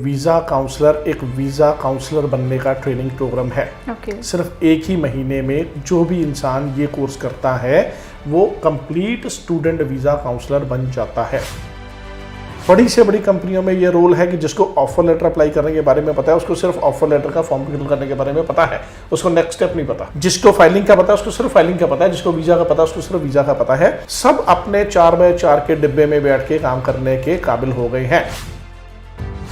Visa counsellor एक visa counsellor बनने का ट्रेनिंग प्रोग्राम है। सिर्फ एक ही महीने में जो भी इंसान ये कोर्स करता है वो कंप्लीट स्टूडेंट वीज़ा काउंसलर बन जाता है। बड़ी से बड़ी कंपनियों में ये रोल है कि जिसको ऑफर लेटर अप्लाई करने के बारे में पता है उसको सिर्फ ऑफर लेटर का फॉर्म फिल करने के बारे में पता है, उसको नेक्स्ट स्टेप नहीं पता। जिसको फाइलिंग का पता है उसको सिर्फ फाइलिंग का पता है, जिसको वीज़ा का पता है उसको सिर्फ वीज़ा का पता है। सब अपने 4x4 के डिब्बे में बैठ के काम करने के काबिल हो गए हैं।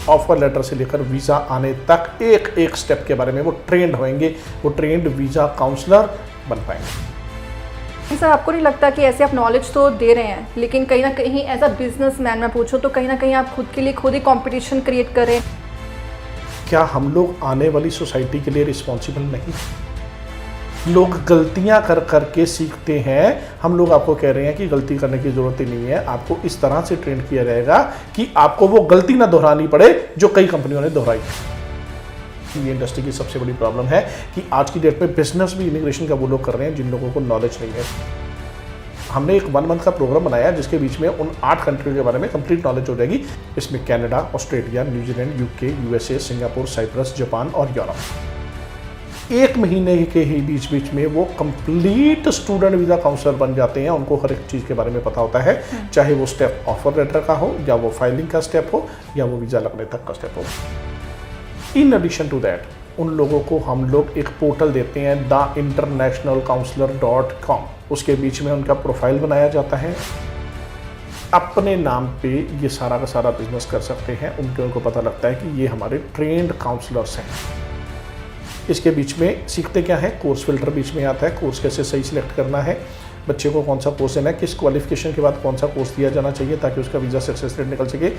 ऑफर लेटर से लेकर वीज़ा आने तक एक एक स्टेप के बारे में वो ट्रेंड होंगे, वो ट्रेंड वीज़ा काउंसलर बन पाएंगे। सर, आपको नहीं लगता कि ऐसे आप नॉलेज तो दे रहे हैं लेकिन कहीं ना कहीं एज अ बिजनेसमैन मैं पूछूं तो कहीं ना कहीं आप खुद के लिए खुद ही कंपटीशन क्रिएट कर रहे हैं? क्या हम लोग आने वाली सोसाइटी के लिए रिस्पॉन्सिबल नहीं? लोग गलतियां कर करके सीखते हैं। हम लोग आपको कह रहे हैं कि गलती करने की जरूरत ही नहीं है। आपको इस तरह से ट्रेन किया जाएगा कि आपको वो गलती ना दोहरानी पड़े जो कई कंपनियों ने दोहराई। ये इंडस्ट्री की सबसे बड़ी प्रॉब्लम है कि आज की डेट में बिजनेस भी इमिग्रेशन का वो लोग कर रहे हैं जिन लोगों को नॉलेज नहीं है। हमने एक 1 मंथ का प्रोग्राम बनाया जिसके बीच में उन 8 कंट्रियों के बारे में कंप्लीट नॉलेज हो जाएगी। इसमें Canada, Australia, New Zealand, UK, USA, Singapore, Cyprus, Japan और यूरोप। 1 महीने के ही बीच में वो कंप्लीट स्टूडेंट वीज़ा काउंसलर बन जाते हैं। उनको हर एक चीज़ के बारे में पता होता है, चाहे वो स्टेप ऑफर लेटर का हो या वो फाइलिंग का स्टेप हो या वो वीज़ा लगने तक का स्टेप हो। इन एडिशन टू दैट उन लोगों को हम लोग एक पोर्टल देते हैं theinternationalcounselor.com। उसके बीच में उनका प्रोफाइल बनाया जाता है। अपने नाम पे ये सारा का सारा बिजनेस कर सकते हैं। उनको पता लगता है कि ये हमारे ट्रेंड काउंसलर्स हैं। इसके बीच में सीखते क्या है, कोर्स फिल्टर बीच में आता है। कोर्स कैसे सही सिलेक्ट करना है, बच्चे को कौन सा कोर्स देना है, किस क्वालिफिकेशन के बाद कौन सा कोर्स दिया जाना चाहिए ताकि उसका वीज़ा सक्सेस रेट निकल सके।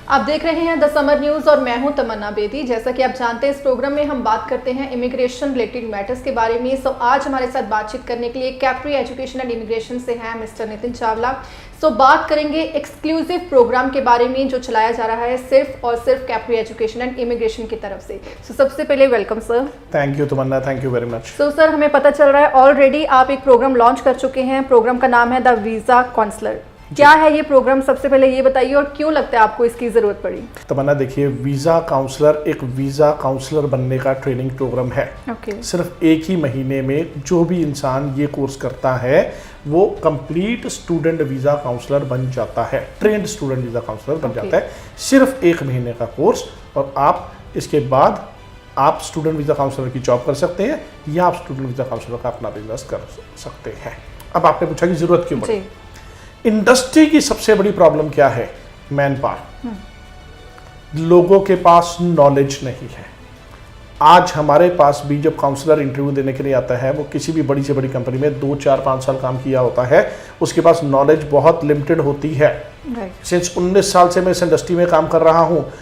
आप देख रहे हैं द समर न्यूज़ और मैं हूं तमन्ना बेदी। जैसा कि आप जानते हैं इस प्रोग्राम में हम बात करते हैं इमिग्रेशन रिलेटेड मैटर्स के बारे में। सो आज हमारे साथ बातचीत करने के लिए कैप्री एजुकेशन एंड इमिग्रेशन से हैं मिस्टर नितिन चावला। सो बात करेंगे एक्सक्लूसिव प्रोग्राम के बारे में जो चलाया जा रहा है सिर्फ और सिर्फ कैप्री एजुकेशन एंड इमिग्रेशन की तरफ से। सो सबसे पहले welcome sir. Thank you Tamanna, thank you very much. So sir, हमें पता चल रहा है ऑलरेडी आप एक प्रोग्राम लॉन्च कर चुके हैं। प्रोग्राम का नाम है द वीज़ा काउंसलर। क्या है ये प्रोग्राम, सबसे पहले ये बताइए, और क्यों लगता है आपको इसकी जरूरत पड़ी? तमन्ना देखिए, वीज़ा काउंसलर एक वीज़ा काउंसलर बनने का ट्रेनिंग प्रोग्राम है। सिर्फ एक ही महीने में जो भी इंसान ये कोर्स करता है वो कंप्लीट स्टूडेंट वीज़ा काउंसलर बन जाता है, ट्रेंड स्टूडेंट वीज़ा काउंसलर बन जाता है। सिर्फ 1 महीने का कोर्स, और आप इसके बाद आप स्टूडेंट वीज़ा काउंसलर की जॉब कर सकते हैं या आप स्टूडेंट वीज़ा काउंसलर का अपना बिजनेस कर सकते हैं। अब आपने पूछा कि जरूरत क्यों पड़ी। इंडस्ट्री की सबसे बड़ी प्रॉब्लम क्या है? Man power. लोगों के पास नॉलेज नहीं है। आज हमारे पास भी जब काउंसलर इंटरव्यू देने के लिए आता है वो किसी भी बड़ी से बड़ी कंपनी में 2, 4, 5 साल काम किया होता है, उसके पास नॉलेज बहुत लिमिटेड होती है। सिंस 19 साल से मैं इस इंडस्ट्री में काम कर रहा हूँ।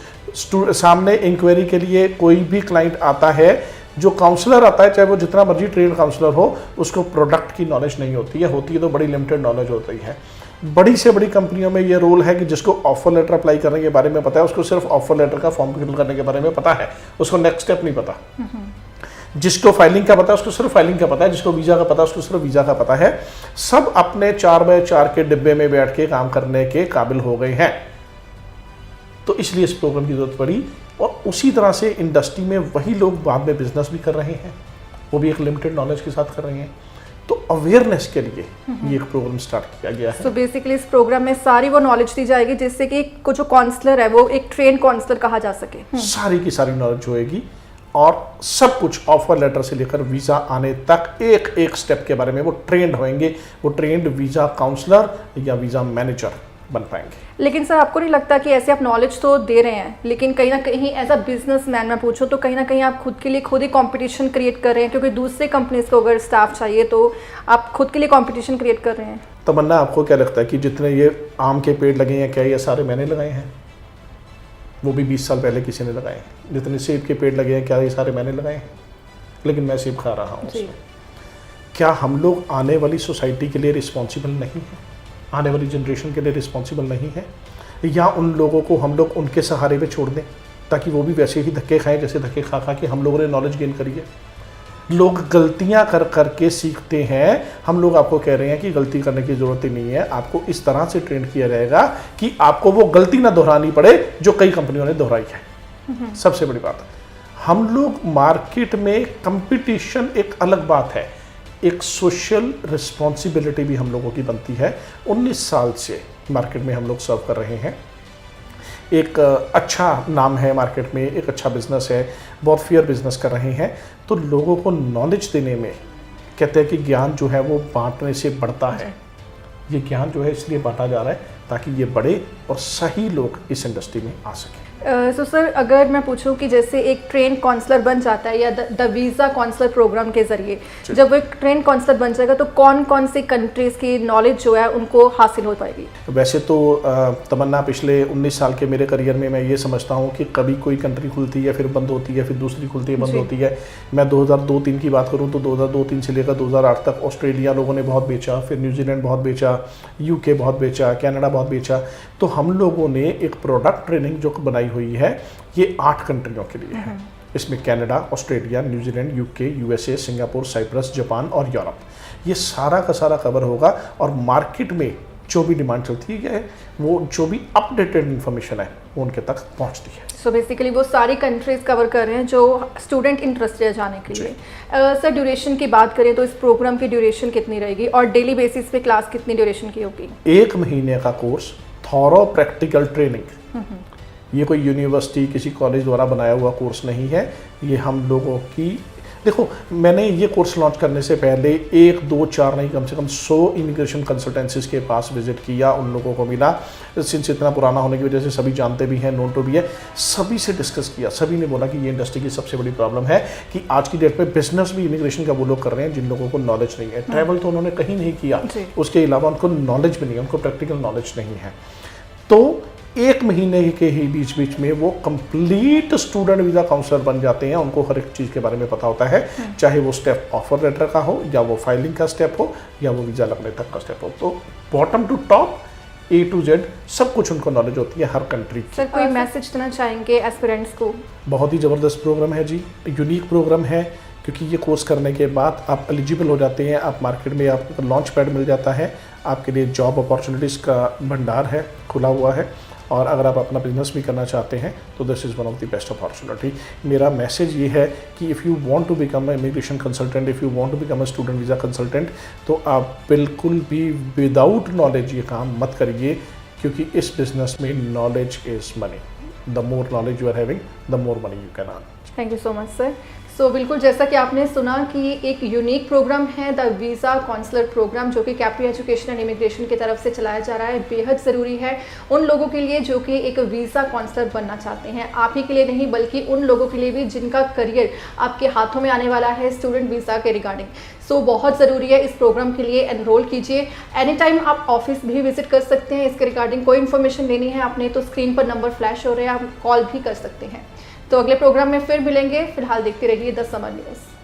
सामने इंक्वायरी के लिए कोई भी क्लाइंट आता है, जो काउंसलर आता है चाहे वो जितना मर्जी ट्रेन काउंसलर हो, उसको प्रोडक्ट की नॉलेज नहीं होती है। होती है तो बड़ी लिमिटेड नॉलेज होती है। बड़ी से बड़ी कंपनियों में ये रोल है कि जिसको ऑफर लेटर अप्लाई करने के बारे में पता है उसको सिर्फ ऑफर लेटर का फॉर्म फिल करने के बारे में पता है, उसको नेक्स्ट स्टेप नहीं पता। जिसको फाइलिंग का पता है उसको सिर्फ फाइलिंग का पता है, जिसको वीज़ा का पता है उसको सिर्फ वीज़ा का पता है। सब अपने 4x4 के डिब्बे में बैठ के काम करने के काबिल हो गए हैं। तो इसलिए इस प्रोग्राम की जरूरत पड़ी। और उसी तरह से इंडस्ट्री में वही लोग बाद में बिजनेस भी कर रहे हैं, वो भी एक लिमिटेड नॉलेज के साथ कर रहे हैं। तो अवेयरनेस के लिए ये एक प्रोग्राम स्टार्ट किया गया है। तो बेसिकली इस प्रोग्राम में सारी वो नॉलेज दी जाएगी जिससे कि जो काउंसलर है वो एक ट्रेन काउंसलर कहा जा सके। सारी की सारी नॉलेज होएगी और सब कुछ ऑफर लेटर से लेकर वीज़ा आने तक एक एक स्टेप के बारे में वो ट्रेंड होंगे, वो ट्रेंड वीज़ा काउंसलर या वीज़ा मैनेजर बन पाएंगे। लेकिन सर, आपको नहीं लगता कि ऐसे आप नॉलेज तो दे रहे हैं लेकिन कहीं ना कहीं एज अ बिजनेसमैन मैं पूछूं तो कहीं ना कहीं आप खुद के लिए खुद ही कंपटीशन क्रिएट कर रहे हैं, क्योंकि दूसरे कंपनीज को अगर स्टाफ चाहिए तो आप खुद के लिए कंपटीशन क्रिएट कर रहे हैं। तमन्ना, आपको क्या लगता है कि जितने ये आम के पेड़ लगे हैं क्या ये सारे मैंने लगाए हैं? वो भी 20 साल पहले किसी ने लगाए हैं। जितने सेब के पेड़ लगे हैं क्या ये सारे मैंने लगाए हैं? लेकिन मैं सेब खा रहा हूँ। क्या हम लोग आने वाली सोसाइटी के लिए रिस्पॉन्सिबल नहीं है? आने वाली जनरेशन के लिए रिस्पॉन्सिबल नहीं है? या उन लोगों को हम लोग उनके सहारे पे छोड़ दें ताकि वो भी वैसे ही धक्के खाएं जैसे धक्के खा खा के हम लोगों ने नॉलेज गेन करी है? लोग गलतियां कर करके सीखते हैं। हम लोग आपको कह रहे हैं कि गलती करने की ज़रूरत ही नहीं है, आपको इस तरह से ट्रेन किया जाएगा कि आपको वो गलती ना दोहरानी पड़े जो कई कंपनियों ने दोहराई है। सबसे बड़ी बात, हम लोग मार्केट में कंपटीशन एक अलग बात है, एक सोशल रिस्पॉन्सिबिलिटी भी हम लोगों की बनती है। 19 साल से मार्केट में हम लोग सर्व कर रहे हैं, एक अच्छा नाम है मार्केट में, एक अच्छा बिजनेस है, बहुत फेयर बिजनेस कर रहे हैं। तो लोगों को नॉलेज देने में, कहते हैं कि ज्ञान जो है वो बांटने से बढ़ता है। ये ज्ञान जो है इसलिए बांटा जा रहा है ताकि ये बढ़े और सही लोग इस इंडस्ट्री में आ सकें। सो सर, अगर मैं पूछूं कि जैसे एक ट्रेन काउंसलर बन जाता है या द वीज़ा काउंसलर प्रोग्राम के ज़रिए जब वो एक ट्रेन काउंसलर बन जाएगा तो कौन कौन सी कंट्रीज़ की नॉलेज जो है उनको हासिल हो पाएगी? वैसे तो तमन्ना, पिछले 19 साल के मेरे करियर में मैं ये समझता हूँ कि कभी कोई कंट्री खुलती है फिर बंद होती है, फिर दूसरी खुलती है बंद होती है। मैं 2002-03 की बात करूँ तो 2002-03 से लेकर 2008 तक ऑस्ट्रेलिया लोगों ने बहुत बेचा, फिर न्यूजीलैंड बहुत बेचा, यूके बहुत बेचा, कनाडा बहुत बेचा। तो हम लोगों ने एक प्रोडक्ट ट्रेनिंग जो बनाई हुई है ये 8 कंट्रियों के लिए है। इसमें Canada, Australia, New Zealand, UK, USA, Singapore, Cyprus, Japan और यूरोप, ये सारा का सारा कवर होगा। और मार्केट में जो भी डिमांड चलती है, वो जो भी अपडेटेड इन्फॉर्मेशन है वो उनके तक पहुंचती है। सो बेसिकली वो सारी कंट्रीज कवर कर रहे हैं जो स्टूडेंट इंटरेस्टेड है जाने के लिए। सर, ड्यूरेशन की बात करें तो इस प्रोग्राम की ड्यूरेशन कितनी रहेगी और डेली बेसिस पे क्लास कितनी ड्यूरेशन की होगी? 1 महीने का कोर्स, थॉरो प्रैक्टिकल ट्रेनिंग। ये कोई यूनिवर्सिटी, किसी कॉलेज द्वारा बनाया हुआ कोर्स नहीं है। ये हम लोगों की, देखो, मैंने ये कोर्स लॉन्च करने से पहले 1, 2, 4 नहीं, कम से कम 100 इमिग्रेशन कंसल्टेंसीज के पास विजिट किया, उन लोगों को मिला। सिंस इतना पुराना होने की वजह से सभी जानते भी हैं, नोन टू भी है, सभी से डिस्कस किया। सभी ने बोला कि ये इंडस्ट्री की सबसे बड़ी प्रॉब्लम है कि आज की डेट में बिजनेस भी इमिग्रेशन का वो लोग कर रहे हैं जिन लोगों को नॉलेज नहीं है। ट्रैवल तो उन्होंने कहीं नहीं किया, उसके अलावा उनको नॉलेज भी नहीं है, उनको प्रैक्टिकल नॉलेज नहीं है। तो 1 महीने के ही बीच में वो कंप्लीट स्टूडेंट वीज़ा काउंसलर बन जाते हैं। उनको हर एक चीज़ के बारे में पता होता है, चाहे वो स्टेप ऑफर लेटर का हो, या वो फाइलिंग का स्टेप हो, या वो वीज़ा लगने तक का स्टेप हो। तो bottom to top, A to Z सब कुछ उनको नॉलेज होती है हर कंट्री की। सर, कोई मैसेज देना चाहेंगे एस्पिरेंट्स को? बहुत ही ज़बरदस्त प्रोग्राम है जी, यूनिक प्रोग्राम है, क्योंकि ये कोर्स करने के बाद आप एलिजिबल हो जाते हैं, आप मार्केट में आपको लॉन्च पैड मिल जाता है, आपके लिए जॉब अपॉर्चुनिटीज़ का भंडार है, खुला हुआ है। और अगर आप अपना बिजनेस भी करना चाहते हैं तो this is one of the best opportunity. मेरा मैसेज ये है कि if you want to become a immigration consultant, if you want to become a student visa consultant, तो आप बिल्कुल भी विदाउट नॉलेज ये काम मत करिए, क्योंकि इस बिजनेस में knowledge is money. The more knowledge you are having, the more money you can earn. Thank you so much sir. So बिल्कुल जैसा कि आपने सुना कि एक यूनिक प्रोग्राम है द वीज़ा काउंसलर प्रोग्राम, जो कि कैप्री एजुकेशन एंड इमिग्रेशन की तरफ से चलाया जा रहा है। बेहद ज़रूरी है उन लोगों के लिए जो कि एक वीज़ा काउंसलर बनना चाहते हैं। आप ही के लिए नहीं बल्कि उन लोगों के लिए भी जिनका करियर आपके हाथों में आने वाला है स्टूडेंट वीज़ा के रिगार्डिंग। सो बहुत ज़रूरी है, इस प्रोग्राम के लिए एनरोल कीजिए। एनी टाइम आप ऑफिस भी विजिट कर सकते हैं। इसके रिगार्डिंग कोई इन्फॉर्मेशन लेनी है आपने तो स्क्रीन पर नंबर फ्लैश हो रहे हैं, आप कॉल भी कर सकते हैं। तो अगले प्रोग्राम में फिर मिलेंगे। फिलहाल देखते रहिए द समर न्यूज़।